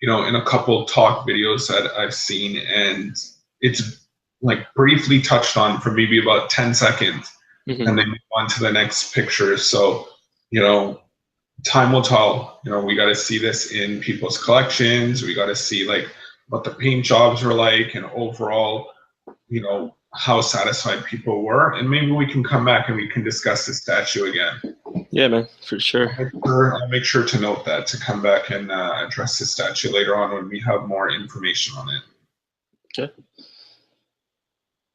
in a couple talk videos that I've seen, and it's like briefly touched on for maybe about 10 seconds, Hmm. and then move on to the next picture. So you know time will tell. We got to see this in people's collections. We got to see like what the paint jobs were like, and overall how satisfied people were, and maybe we can come back and we can discuss the statue again. Yeah, man, for sure. I'll make sure to note that, to come back and address the statue later on when we have more information on it. Okay.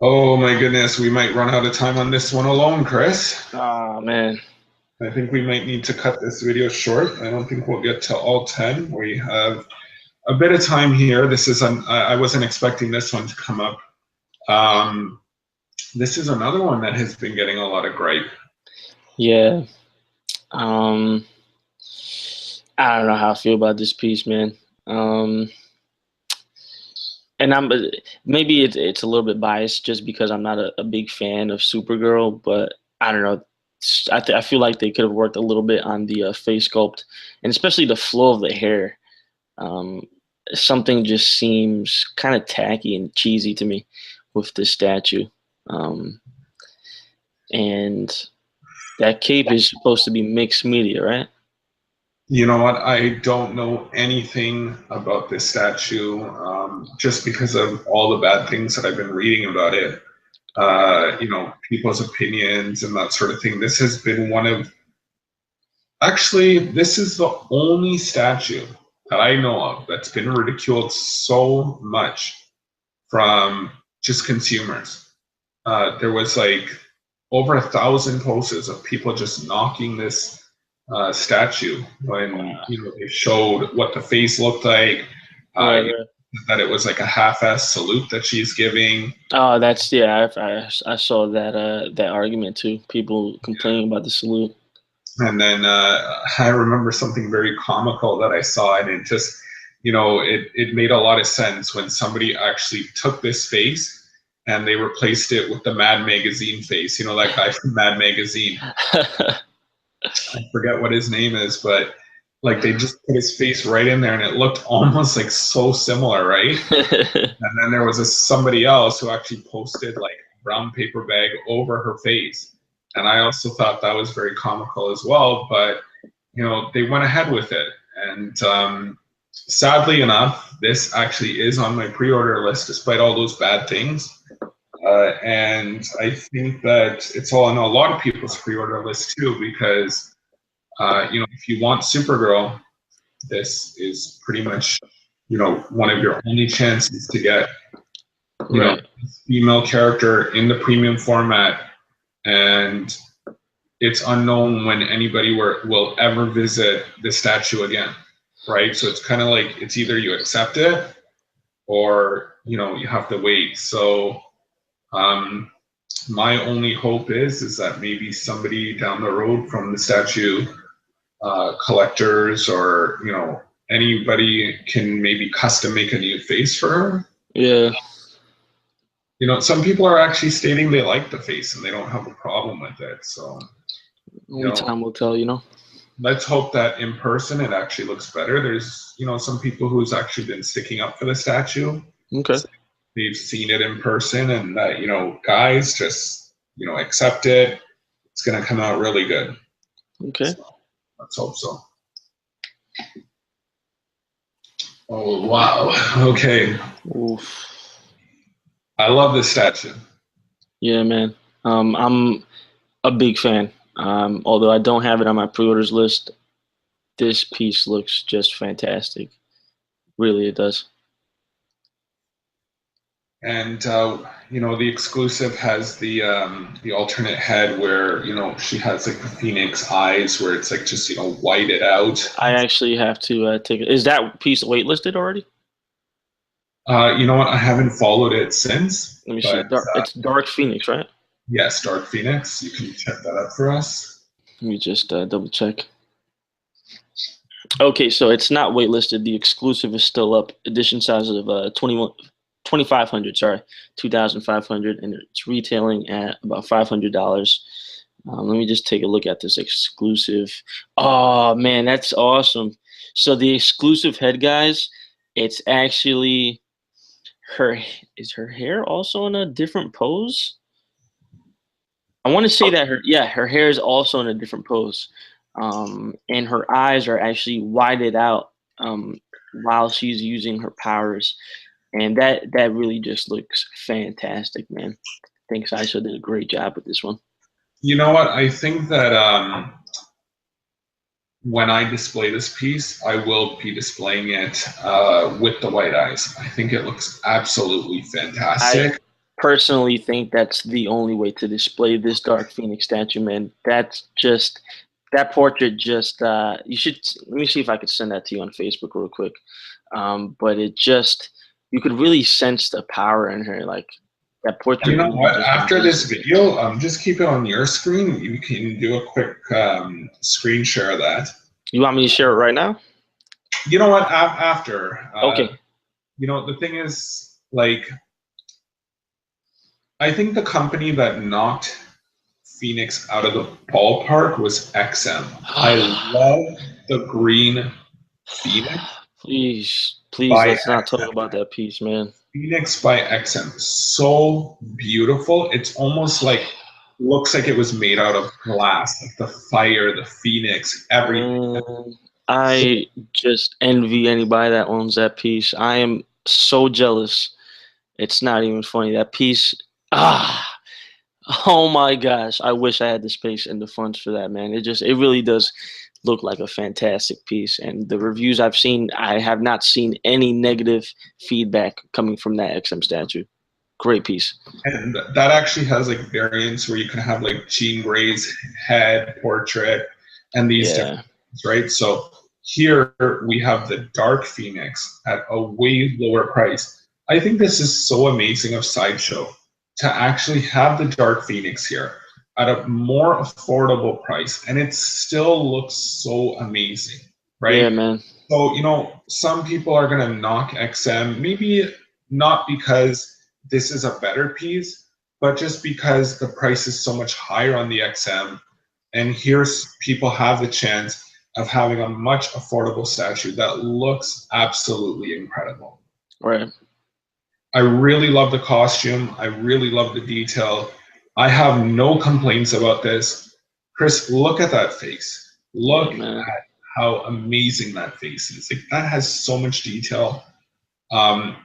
Oh my goodness, we might run out of time on this one alone, Chris. Oh man. I think we might need to cut this video short. I don't think we'll get to all 10. We have a bit of time here. I wasn't expecting this one to come up. This is another one that has been getting a lot of gripe. Yeah. Um. I don't know how I feel about this piece, man. Um. And maybe it's a little bit biased just because I'm not a big fan of Supergirl, but I don't know. I feel like they could have worked a little bit on the face sculpt, and especially the flow of the hair. Um, Something just seems kind of tacky and cheesy to me with this statue. Um, and that cape is supposed to be mixed media, right? You know what? I don't know anything about this statue, just because of all the bad things that I've been reading about it. People's opinions and that sort of thing. This has been this is the only statue that I know of that's been ridiculed so much from just consumers. There was like over 1,000 posts of people just knocking this statue when they showed what the face looked like, Right. that it was like a half-ass salute that she's giving. Oh, that's yeah. I saw that argument too. People complaining about the salute. And then I remember something very comical that I saw, and it made a lot of sense when somebody actually took this face and they replaced it with the Mad Magazine face. You know, that guy from Mad Magazine. I forget what his name is, but like they just put his face right in there, and it looked almost like so similar, right? And then there was somebody else who actually posted like a brown paper bag over her face, and I also thought that was very comical as well. But they went ahead with it, and sadly enough, this actually is on my pre-order list, despite all those bad things. And I think that it's all on a lot of people's pre-order list too, because if you want Supergirl, this is pretty much one of your only chances to get female character in the premium format, and it's unknown when anybody will ever visit the statue again, right? So it's kind of like it's either you accept it or you have to wait. So my only hope is that maybe somebody down the road from the statue collectors or anybody can maybe custom make a new face for her. Yeah. Some people are actually stating they like the face and they don't have a problem with it. So only time will tell, Let's hope that in person it actually looks better. There's some people who's actually been sticking up for the statue. Okay. They've seen it in person, and that guys, just accept it. It's gonna come out really good. Okay. So, let's hope so. Oh wow. Okay. Oof. I love this statue. Yeah, man. I'm a big fan. Although I don't have it on my pre-orders list, this piece looks just fantastic. Really, it does. And the exclusive has the alternate head where she has like the Phoenix eyes, where it's like just whited out. I actually have to take it. Is that piece waitlisted already? You know what? I haven't followed it since. Let me see. It's Dark Phoenix, right? Yes, Dark Phoenix. You can check that out for us. Let me just double check. Okay, so it's not waitlisted. The exclusive is still up. Edition size of 2,500. Sorry, 2,500, and it's retailing at about $500. Let me just take a look at this exclusive. Oh man, that's awesome. So the exclusive head, guys, it's actually is her hair also in a different pose? I want to say that her hair is also in a different pose. And her eyes are actually widened out while she's using her powers. And that really just looks fantastic, man. I think Saisho did a great job with this one. You know what? I think that when I display this piece, I will be displaying it with the white eyes. I think it looks absolutely fantastic. I personally think that's the only way to display this Dark Phoenix statue, man. That portrait just you should let me see if I could send that to you on Facebook real quick. But you could really sense the power in her, like that portrait. You know what? After this video, just keep it on your screen. You can do a quick screen share of that. You want me to share it right now? You know what? After. Okay. The thing is, like, I think the company that knocked Phoenix out of the ballpark was XM. I love the green Phoenix. Please, let's not talk about that piece, man. Phoenix by XM, so beautiful. It's almost like looks like it was made out of glass, like the fire, the Phoenix, everything. So I just envy anybody that owns that piece. I am so jealous. It's not even funny. That piece, ah, oh my gosh. I wish I had the space and the funds for that, man. It really does look like a fantastic piece. And the reviews I've seen, I have not seen any negative feedback coming from that XM statue. Great piece. and that actually has like variants where you can have like Jean Grey's head portrait and these different Yeah. things, right? So here we have the Dark Phoenix at a way lower price. I think this is so amazing of Sideshow to actually have the Dark Phoenix here at a more affordable price, and it still looks so amazing, Yeah, right? man. So, some people are going to knock XM, maybe not because this is a better piece, but just because the price is so much higher on the XM. And here's people have the chance of having a much affordable statue that looks absolutely incredible. Right. I really love the costume. I really love the detail. I have no complaints about this. Chris, look at that face. Yeah, Look man. at how amazing that face is. Like that has so much detail.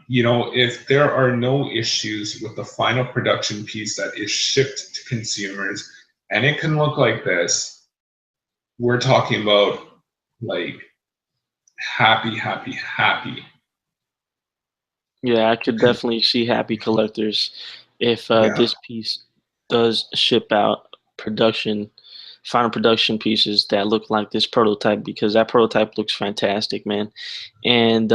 If there are no issues with the final production piece that is shipped to consumers and it can look like this, we're talking about like happy, happy, happy. Yeah, I could And definitely see happy collectors if yeah, this piece does ship out production, final production pieces that look like this prototype because that prototype looks fantastic, man. And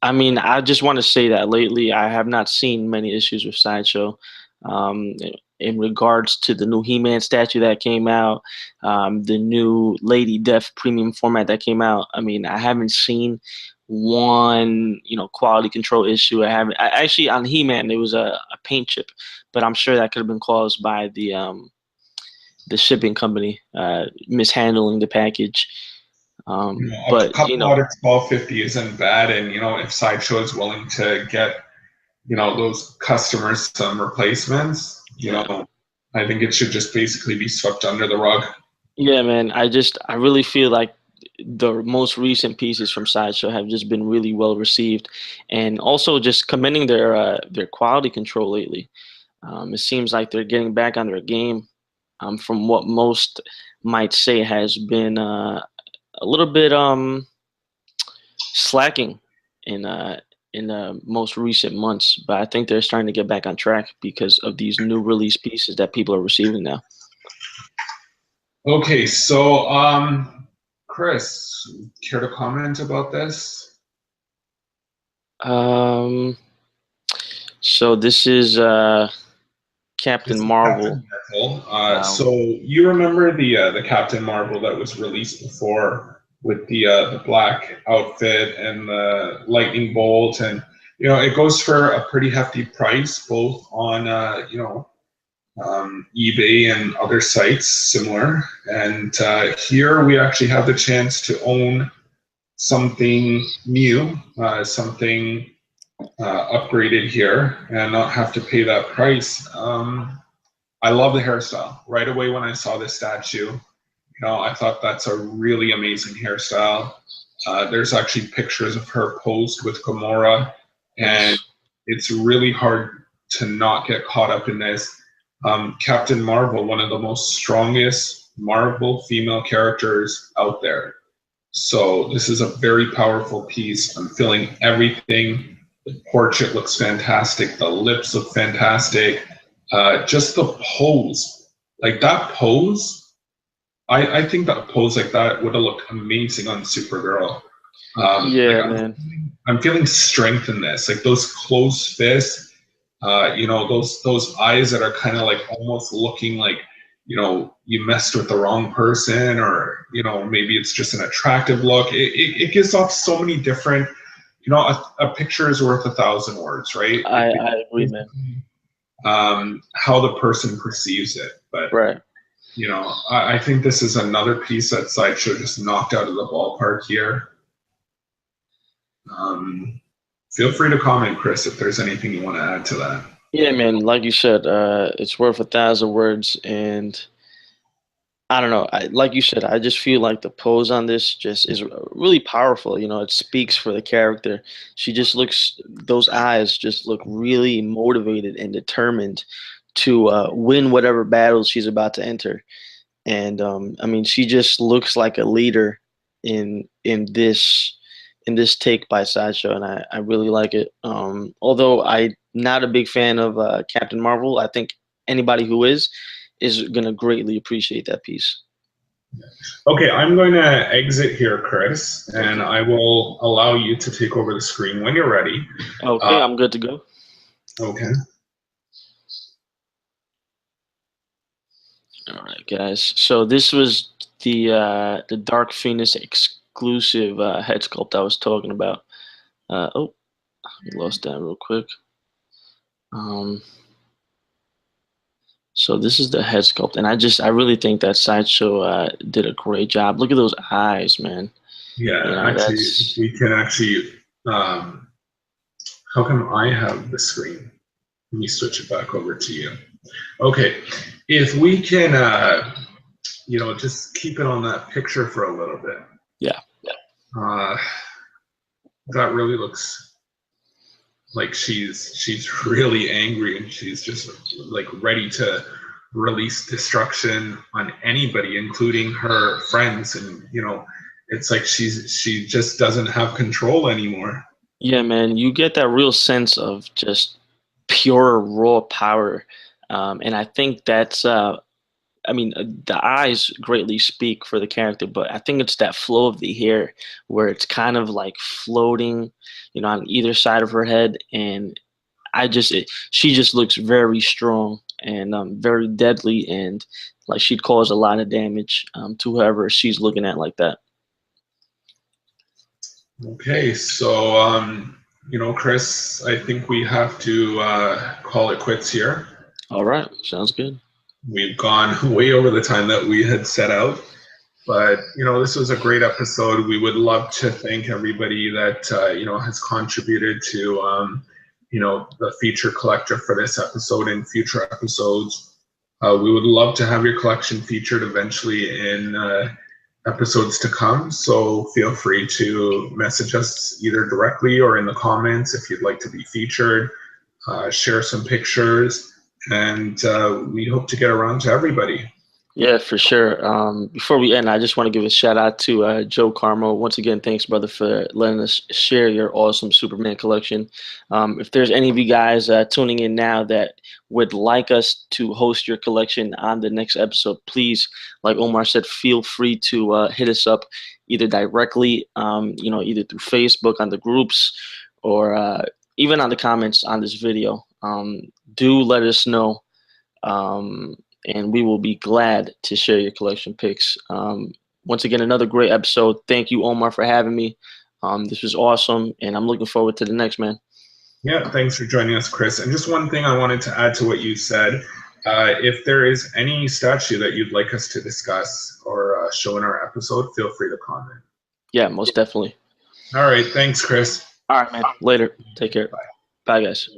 I mean, I just want to say that lately I have not seen many issues with Sideshow. Um, in regards to the new He-Man statue that came out, the new Lady Death premium format that came out. I mean, I haven't seen one, quality control issue. Actually on He-Man there was a paint chip, but I'm sure that could have been caused by the shipping company mishandling the package. a But couple out of 1250 isn't bad. And, if Sideshow is willing to get those customers some replacements, yeah. I think it should just basically be swept under the rug. Yeah, man. I really feel like the most recent pieces from Sideshow have just been really well received, and also just commending their quality control lately. It seems like they're getting back on their game, from what most might say has been a little bit slacking in the most recent months. But I think they're starting to get back on track because of these new release pieces that people are receiving now. Okay, so Chris, care to comment about this? Um, so this is Captain This is Marvel. Captain Marvel. Um, So you remember the Captain Marvel that was released before with the black outfit and the lightning bolt, and it goes for a pretty hefty price, both on eBay and other sites similar. And here we actually have the chance to own something new, something upgraded here, and not have to pay that price. I love the hairstyle. Right away when I saw this statue, I thought that's a really amazing hairstyle. There's actually pictures of her posed with Gamora, and nice. it's really hard to not get caught up in this. Captain Marvel, one of the most strongest Marvel female characters out there. So this is a very powerful piece. I'm feeling everything. The portrait looks fantastic. The lips look fantastic. Just the pose, like that pose. I think that pose like that would have looked amazing on Supergirl. Like Yeah, man. I'm feeling strength in this, like those closed fists. Those eyes that are kind of like almost looking like you messed with the wrong person, or maybe it's just an attractive look. It gives off so many different. A picture is worth 1,000 words, right? I agree, man. How the person perceives it, but Right. I think this is another piece that Sideshow just knocked out of the ballpark here. Um, Feel free to comment, Chris, if there's anything you want to add to that. Yeah, man. Like you said, it's worth 1,000 words, and I don't know. Like you said, I just feel like the pose on this just is really powerful. You know, it speaks for the character. She just looks, those eyes just look really motivated and determined to win whatever battle she's about to enter. And I mean, she just looks like a leader in this take by Sideshow, and I really like it. Although I'm not a big fan of Captain Marvel, I think anybody who is gonna greatly appreciate that piece. Okay, I'm going to exit here, Chris, and Okay. I will allow you to take over the screen when you're ready. Okay, I'm good to go. Okay. All right, guys. So this was the Dark Phoenix exclusive head sculpt I was talking about. Oh, we lost that real quick. Um, so this is the head sculpt, and I really think that Sideshow did a great job. Look at those eyes, man. You Yeah, know, actually, that's we can actually. How come I have the screen? Let me switch it back over to you. Okay, if we can, just keep it on that picture for a little bit. yeah, Uh, that really looks like she's really angry and she's just like ready to release destruction on anybody, including her friends. And it's like she just doesn't have control anymore. yeah, man. You get that real sense of just pure raw power, and I think that's I mean, the eyes greatly speak for the character, but I think it's that flow of the hair where it's kind of like floating, on either side of her head. And she just looks very strong and very deadly, and like she'd cause a lot of damage to whoever she's looking at like that. Okay, so Chris, I think we have to call it quits here. All right, sounds good. We've gone way over the time that we had set out. But this was a great episode. We would love to thank everybody that has contributed to the feature collector for this episode and future episodes. We would love to have your collection featured eventually in episodes to come. So feel free to message us either directly or in the comments if you'd like to be featured. Share some pictures, and we hope to get around to everybody. Yeah, for sure. Before we end, I just want to give a shout out to Joe Carmo. Once again, thanks, brother, for letting us share your awesome Superman collection. If there's any of you guys tuning in now that would like us to host your collection on the next episode, please, like Omar said, feel free to hit us up either directly, either through Facebook on the groups or even on the comments on this video. Do let us know. And we will be glad to share your collection picks. Once again, another great episode. Thank you, Omar, for having me. This was awesome, and I'm looking forward to the next, man. Yeah, thanks for joining us, Chris. And just one thing I wanted to add to what you said. If there is any statue that you'd like us to discuss or show in our episode, feel free to comment. Yeah, most definitely. All right, thanks, Chris. All right, man. Later. Take care. Bye, guys.